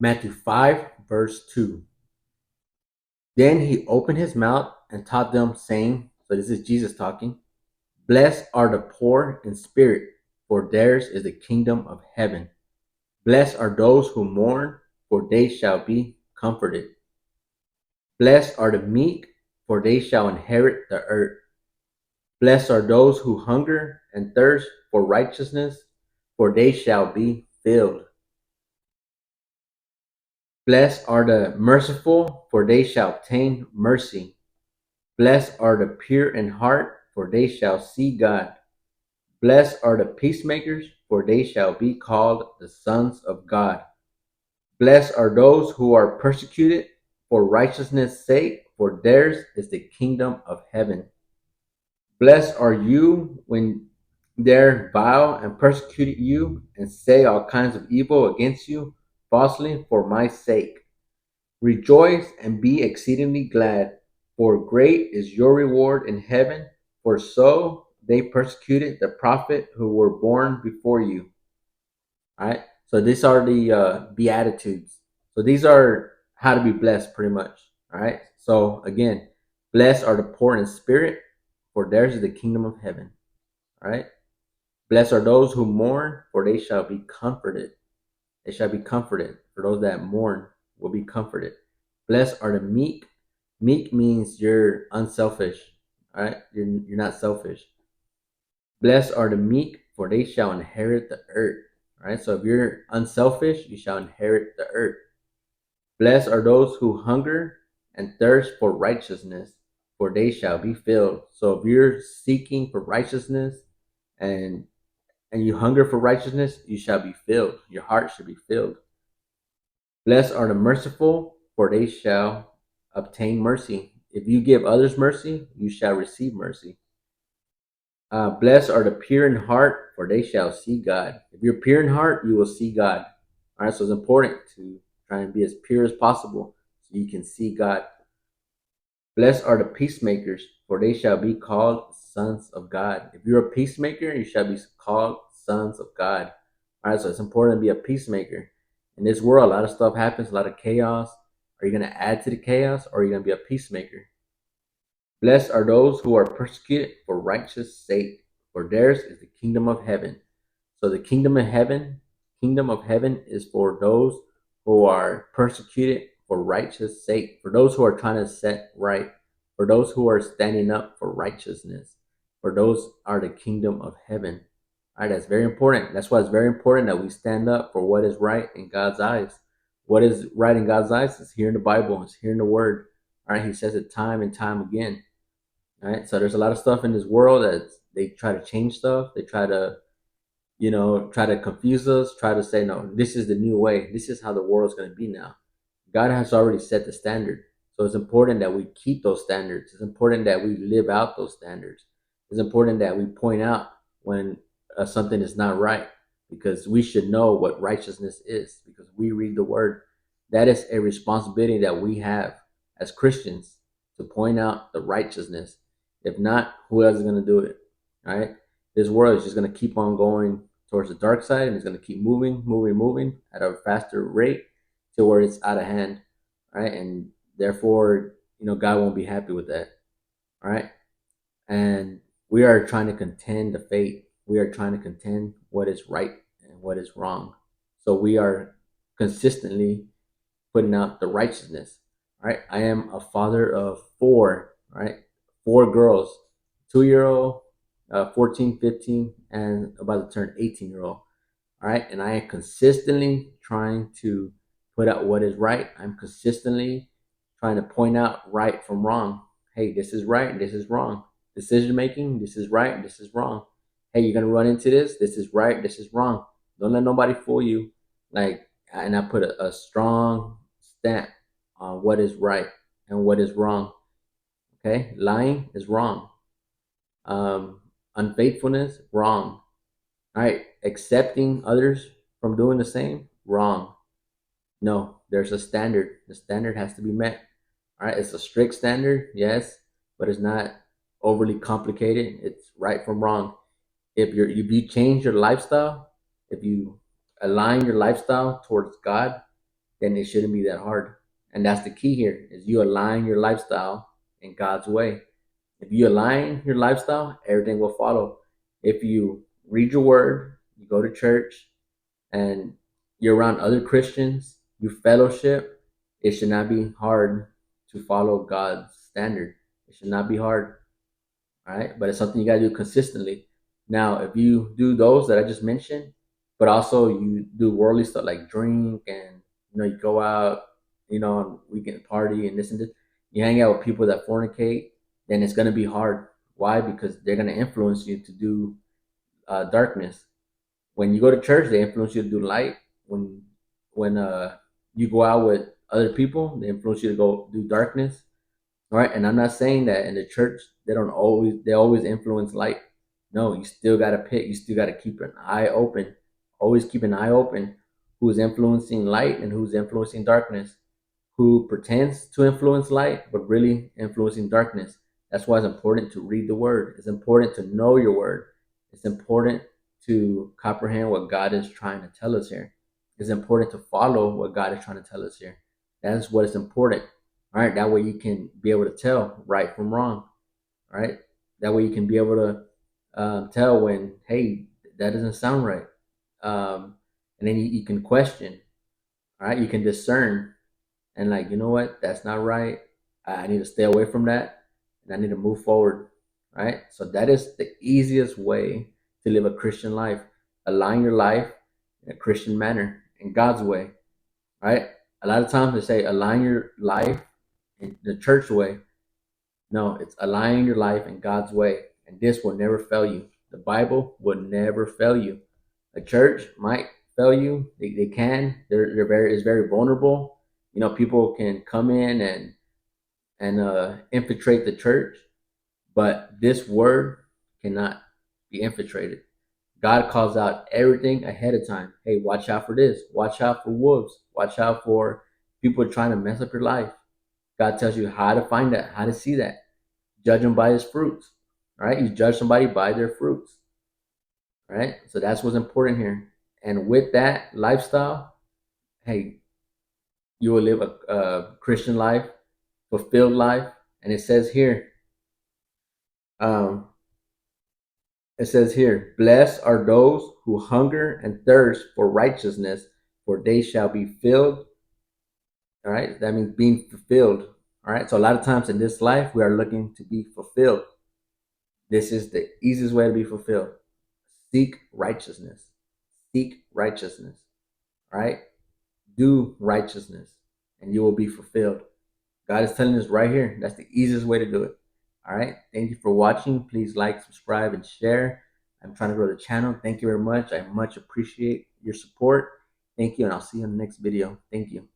Matthew 5, verse 2. Then he opened his mouth and taught them, saying, so this is Jesus talking, blessed are the poor in spirit, for theirs is the kingdom of heaven. Blessed are those who mourn, for they shall be comforted. Blessed are the meek, for they shall inherit the earth. Blessed are those who hunger and thirst for righteousness, for they shall be filled. Blessed are the merciful, for they shall obtain mercy. Blessed are the pure in heart, for they shall see God. Blessed are the peacemakers, for they shall be called the sons of God. Blessed are those who are persecuted for righteousness' sake, for theirs is the kingdom of heaven. Blessed are you when they revile and persecute you and say all kinds of evil against you falsely for my sake. Rejoice and be exceedingly glad, for great is your reward in heaven, for so they persecuted the prophet who were born before you. All right. So these are the Beatitudes. So these are how to be blessed, pretty much. All right. So again, blessed are the poor in spirit, for theirs is the kingdom of heaven. All right. Blessed are those who mourn, for they shall be comforted. They shall be comforted. For those that mourn will be comforted. Blessed are the meek. Meek means you're unselfish. All right. You're not selfish. Blessed are the meek, for they shall inherit the earth. All right. So if you're unselfish, you shall inherit the earth. Blessed are those who hunger and thirst for righteousness, for they shall be filled. So if you're seeking for righteousness and you hunger for righteousness, you shall be filled. Your heart should be filled. Blessed are the merciful, for they shall obtain mercy. If you give others mercy, you shall receive mercy. Blessed are the pure in heart, for they shall see God. If you're pure in heart, you will see God. All right, so it's important to try and be as pure as possible so you can see God. Blessed are the peacemakers, for they shall be called sons of God. If you're a peacemaker, you shall be called sons of God. All right, so it's important to be a peacemaker. In this world, a lot of stuff happens, a lot of chaos. Are you going to add to the chaos, or are you going to be a peacemaker? Blessed are those who are persecuted for righteous sake, for theirs is the kingdom of heaven. So the kingdom of heaven is for those who are persecuted for righteous sake, for those who are trying to set right, for those who are standing up for righteousness, for those are the kingdom of heaven. All right, that's very important. That's why it's very important that we stand up for what is right in God's eyes. What is right in God's eyes is here in the Bible, it's here in the Word. All right, He says it time and time again. All right, so there's a lot of stuff in this world that they try to change stuff. They try to, try to confuse us, try to say, no, this is the new way. This is how the world's going to be now. God has already set the standard. So it's important that we keep those standards. It's important that we live out those standards. It's important that we point out when something is not right, because we should know what righteousness is because we read the word. That is a responsibility that we have as Christians to point out the righteousness. If not, who else is going to do it? All right. This world is just going to keep on going towards the dark side, and it's going to keep moving at a faster rate to where it's out of hand. Right. And therefore, God won't be happy with that. All right. And we are trying to contend the faith. We are trying to contend what is right and what is wrong. So we are consistently putting out the righteousness. All right. I am a father of four, right? Four girls, 2-year old, 14, 15, and about to turn 18-year-old. All right. And I am consistently trying to put out what is right. I'm consistently trying to point out right from wrong. Hey, this is right, this is wrong. Decision making, this is right, this is wrong. Hey, you're gonna run into this. This is right, this is wrong. Don't let nobody fool you. And I put a strong stamp on what is right and what is wrong. Okay, lying is wrong. Um, Unfaithfulness, wrong. All right, accepting others from doing the same, wrong. No, there's a standard. The standard has to be met. All right, it's a strict standard, yes, but it's not overly complicated. It's right from wrong. If you change your lifestyle, if you align your lifestyle towards God, then it shouldn't be that hard. And that's the key here is you align your lifestyle in God's way. If you align your lifestyle, everything will follow. If you read your word, you go to church, and you're around other Christians, you fellowship, it should not be hard to follow God's standard. It should not be hard. All right. But it's something you got to do consistently. Now, if you do those that I just mentioned, but also you do worldly stuff like drink and, you go out, on weekend party and this and this, you hang out with people that fornicate, then it's going to be hard. Why? Because they're going to influence you to do darkness. When you go to church, they influence you to do light. When you go out with other people, they influence you to go do darkness. All right, and I'm not saying that in the church they always influence light. No, you still gotta pick. You still gotta keep an eye open. Always keep an eye open. Who's influencing light and who's influencing darkness? Who pretends to influence light but really influencing darkness? That's why it's important to read the word. It's important to know your word. It's important to comprehend what God is trying to tell us here. It's important to follow what God is trying to tell us here. That's what is important. All right, that way you can be able to tell right from wrong. All right, that way you can be able to tell when, hey, that doesn't sound right. And then you can question. All right, you can discern and, like, you know what, that's not right. I need to stay away from that, and I need to move forward. All right, so that is the easiest way to live a Christian life. Align your life in a Christian manner, in God's way. All right, a lot of times they say align your life in the church way. No, it's aligning your life in God's way, and this will never fail you. The Bible will never fail you. A church might fail you. They can. They're very it's very vulnerable. People can come in and infiltrate the church, but this word cannot be infiltrated. God calls out everything ahead of time. Hey, watch out for this. Watch out for wolves. Watch out for people trying to mess up your life. God tells you how to find that, how to see that. Judge them by his fruits. All right, you judge somebody by their fruits. All right, so that's what's important here. And with that lifestyle, hey, you will live a Christian life, fulfilled life. And um, it says here, blessed are those who hunger and thirst for righteousness, for they shall be filled. All right, that means being fulfilled. All right, so a lot of times in this life, we are looking to be fulfilled. This is the easiest way to be fulfilled. Seek righteousness. Seek righteousness. All right? Do righteousness, and you will be fulfilled. God is telling us right here. That's the easiest way to do it. All right? Thank you for watching. Please like, subscribe, and share. I'm trying to grow the channel. Thank you very much. I much appreciate your support. Thank you, and I'll see you in the next video. Thank you.